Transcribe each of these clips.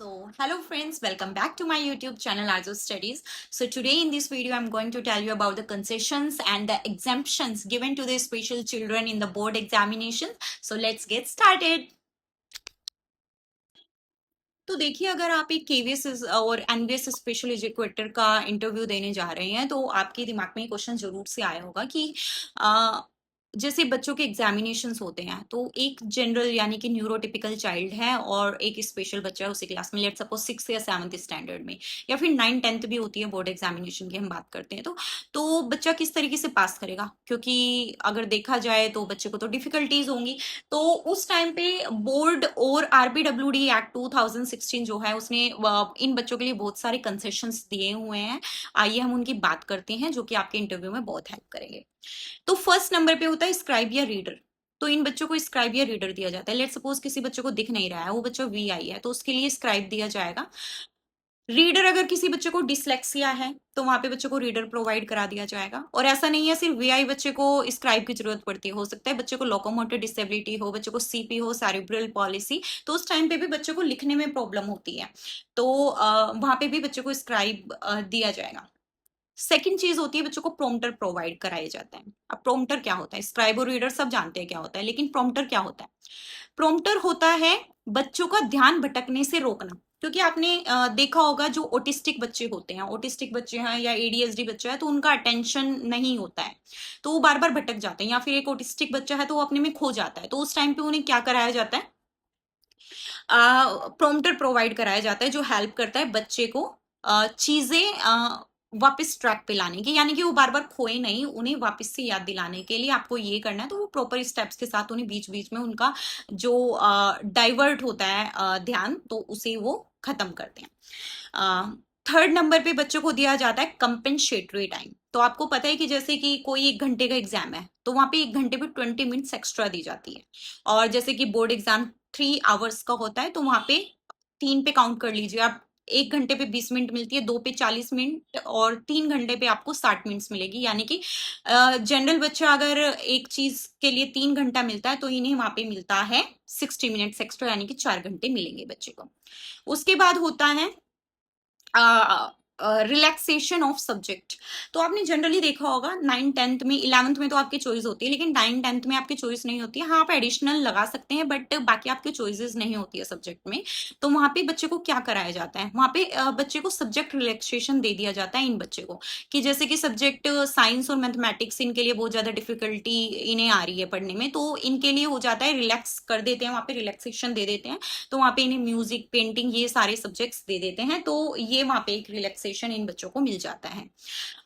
Hello friends, welcome back to my YouTube channel Arzo Studies. So today in this video I'm going to tell you about the concessions and the exemptions given to the special children in the board examinations. So let's get started. तो देखिए, अगर आप एक KVS और NVS special educator का interview देने जा रहे हैं तो आपके दिमाग में क्वेश्चन जरूर से आया होगा कि जैसे बच्चों के एग्जामिनेशंस होते हैं तो एक जनरल यानी कि न्यूरोटिपिकल चाइल्ड है और एक स्पेशल बच्चा है उसी क्लास में, लेट सपोज 6th या 7th स्टैंडर्ड में, या फिर 9th 10th भी होती है बोर्ड एग्जामिनेशन की हम बात करते हैं तो बच्चा किस तरीके से पास करेगा, क्योंकि अगर देखा जाए तो बच्चे को तो डिफिकल्टीज होंगी। तो उस टाइम पे बोर्ड और आरबीडब्ल्यूडी एक्ट 2016 जो है उसने इन बच्चों के लिए बहुत सारे कंसेशंस दिए हुए हैं। आइए हम उनकी बात करते हैं जो कि आपके इंटरव्यू में बहुत हेल्प करेंगे। तो फर्स्ट नंबर पे होता है स्क्राइब या रीडर। तो इन बच्चों को स्क्राइब या रीडर दिया जाता है। लेट सपोज किसी बच्चे को दिख नहीं रहा है, वो बच्चा वीआई है, तो उसके लिए स्क्राइब दिया जाएगा। रीडर अगर किसी बच्चे को डिसलेक्सिया है तो वहां पे बच्चे को रीडर प्रोवाइड करा दिया जाएगा। और ऐसा नहीं है सिर्फ वीआई बच्चे को स्क्राइब की जरूरत पड़ती है, हो सकता है बच्चे को लोकोमोटर डिसेबिलिटी हो, बच्चे को सीपी हो, सेरिब्रल पॉलिसी, तो उस टाइम पे भी बच्चे को लिखने में प्रॉब्लम होती है, तो वहां पे भी बच्चे को स्क्राइब दिया जाएगा। सेकंड चीज होती है बच्चों को प्रोम्प्टर प्रोवाइड कराया जाता है। अब प्रोम्प्टर क्या होता है, स्क्राइब और रीडर सब जानते हैं क्या होता है, लेकिन प्रोम्प्टर क्या होता है? प्रोम्प्टर होता है बच्चों का ध्यान भटकने से रोकना। क्योंकि आपने देखा होगा जो ऑटिस्टिक बच्चे होते हैं, ऑटिस्टिक बच्चे हैं या एडीएचडी बच्चा है तो उनका अटेंशन नहीं होता है, तो वो बार बार भटक जाते हैं, या फिर एक ऑटिस्टिक बच्चा है तो वो अपने में खो जाता है, तो उस टाइम पे उन्हें क्या कराया जाता है, प्रोम्प्टर प्रोवाइड कराया जाता है जो हेल्प करता है बच्चे को चीजें वापस ट्रैक पे लाने की, यानी कि वो बार बार खोए नहीं, उन्हें वापस से याद दिलाने के लिए आपको ये करना है। तो वो प्रॉपर स्टेप्स के साथ उन्हें बीच बीच में उनका जो डाइवर्ट होता है ध्यान, तो उसे वो खत्म करते हैं। थर्ड नंबर पे बच्चों को दिया जाता है कंपेंसेटरी टाइम। तो आपको पता है कि जैसे कि कोई 1 घंटे का एग्जाम है तो वहां पे 1 घंटे पे 20 मिनट्स एक्स्ट्रा दी जाती है। और जैसे कि बोर्ड एग्जाम 3 आवर्स का होता है तो वहां पे 3 पे काउंट कर लीजिए आप, 1 घंटे पे 20 मिनट मिलती है, 2 पे 40 मिनट और 3 घंटे पे आपको 60 मिनट्स मिलेगी। यानी कि जनरल बच्चा अगर एक चीज के लिए 3 घंटा मिलता है तो इन्हें वहां पे मिलता है 60 मिनट्स एक्स्ट्रा, यानी कि 4 घंटे मिलेंगे बच्चे को। उसके बाद होता है रिलैक्सेशन ऑफ सब्जेक्ट। तो आपने जनरली देखा होगा 9th 10th में, 11th में तो आपकी चॉइस होती है, लेकिन 9th 10th में आपकी चॉइस नहीं होती है। हाँ, आप एडिशनल लगा सकते हैं बट बाकी आपकी चॉइसेस नहीं होती है सब्जेक्ट में। तो वहां पे बच्चे को क्या कराया जाता है, वहां पे बच्चे को सब्जेक्ट रिलैक्सेशन दे दिया जाता है इन बच्चे को, कि जैसे कि सब्जेक्ट साइंस और मैथमेटिक्स इनके लिए बहुत ज्यादा डिफिकल्टी इन्हें आ रही है पढ़ने में, तो इनके लिए हो जाता है रिलैक्स कर देते हैं, वहां पे रिलैक्सेशन दे देते हैं। तो वहां पे इन्हें म्यूजिक, पेंटिंग, ये सारे सब्जेक्ट्स दे देते हैं, तो ये वहां पे एक रिलैक्सेशन इन बच्चों को मिल जाता है।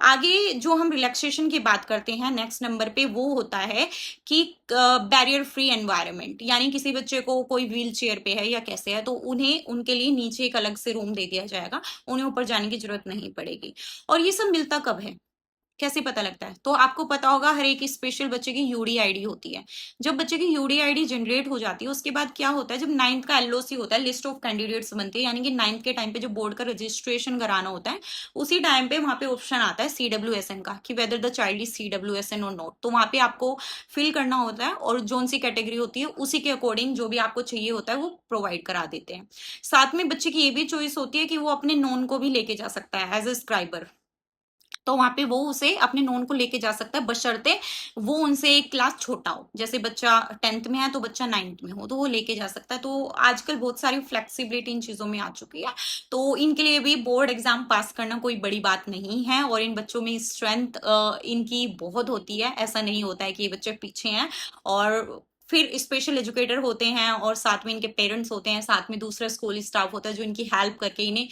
आगे जो हम रिलैक्सेशन की बात करते हैं नेक्स्ट नंबर पे, वो होता है कि बैरियर फ्री एनवायरनमेंट, यानी किसी बच्चे को कोई व्हील चेयर पे है या कैसे है तो उन्हें उनके लिए नीचे एक अलग से रूम दे दिया जाएगा, उन्हें ऊपर जाने की जरूरत नहीं पड़ेगी। और ये सब मिलता कब है, कैसे पता लगता है? तो आपको पता होगा हर एक स्पेशल बच्चे की यूडी आईडी होती है। जब बच्चे की यूडी आईडी जनरेट हो जाती है उसके बाद क्या होता है, जब 9th का एलओसी होता है, लिस्ट ऑफ कैंडिडेट्स बनती है, यानी कि 9th के टाइम पे जो बोर्ड का रजिस्ट्रेशन कराना होता है उसी टाइम पे वहां पे ऑप्शन आता है CWSN का, कि whether the child is CWSN और नॉट। तो वहां पे आपको फिल करना होता है और जोन सी कैटेगरी होती है उसी के अकॉर्डिंग जो भी आपको चाहिए होता है वो प्रोवाइड करा देते हैं। साथ में बच्चे की ये भी चॉइस होती है कि वो अपने नॉन को भी लेके जा सकता है एज ए स्क्राइबर, तो वहां पे वो उसे अपने नोन को लेके जा सकता है, बशर्ते वो उनसे एक क्लास छोटा हो। जैसे बच्चा 10th में है तो बच्चा 9th में हो तो वो लेके जा सकता है। तो आजकल बहुत सारी फ्लेक्सिबिलिटी इन चीजों में आ चुकी है, तो इनके लिए भी बोर्ड एग्जाम पास करना कोई बड़ी बात नहीं है। और इन बच्चों में स्ट्रेंथ इनकी बहुत होती है, ऐसा नहीं होता है कि ये बच्चे पीछे हैं। और फिर स्पेशल एजुकेटर होते हैं और साथ में इनके पेरेंट्स होते हैं, साथ में दूसरा स्कूल स्टाफ होता है जो इनकी हेल्प करके इन्हें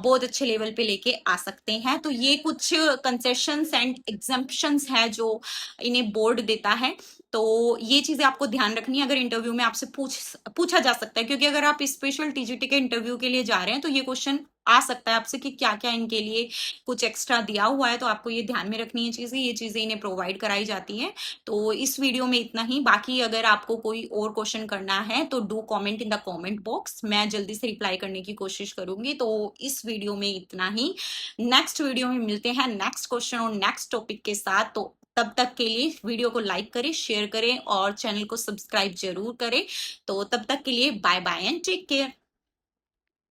बहुत अच्छे लेवल पे लेके आ सकते हैं। तो ये कुछ कंसेशंस एंड एग्जम्पशंस है जो इन्हें बोर्ड देता है। तो ये चीजें आपको ध्यान रखनी है, अगर इंटरव्यू में आपसे पूछा जा सकता है, क्योंकि अगर आप स्पेशल टीजीटी के इंटरव्यू के लिए जा रहे हैं तो ये क्वेश्चन आ सकता है आपसे कि क्या क्या इनके लिए कुछ एक्स्ट्रा दिया हुआ है। तो आपको ये ध्यान में रखनी है चीजें, ये चीजें इन्हें प्रोवाइड कराई जाती हैं। तो इस वीडियो में इतना ही। बाकी अगर आपको कोई और क्वेश्चन करना है तो do comment in the comment box, मैं जल्दी से रिप्लाई करने की कोशिश करूंगी। तो इस वीडियो में इतना ही। नेक्स्ट वीडियो में मिलते हैं नेक्स्ट क्वेश्चन और नेक्स्ट टॉपिक के साथ। तो तब तक के लिए वीडियो को लाइक करें, शेयर करें और चैनल को सब्सक्राइब जरूर करें। तो तब तक के लिए bye bye and take care.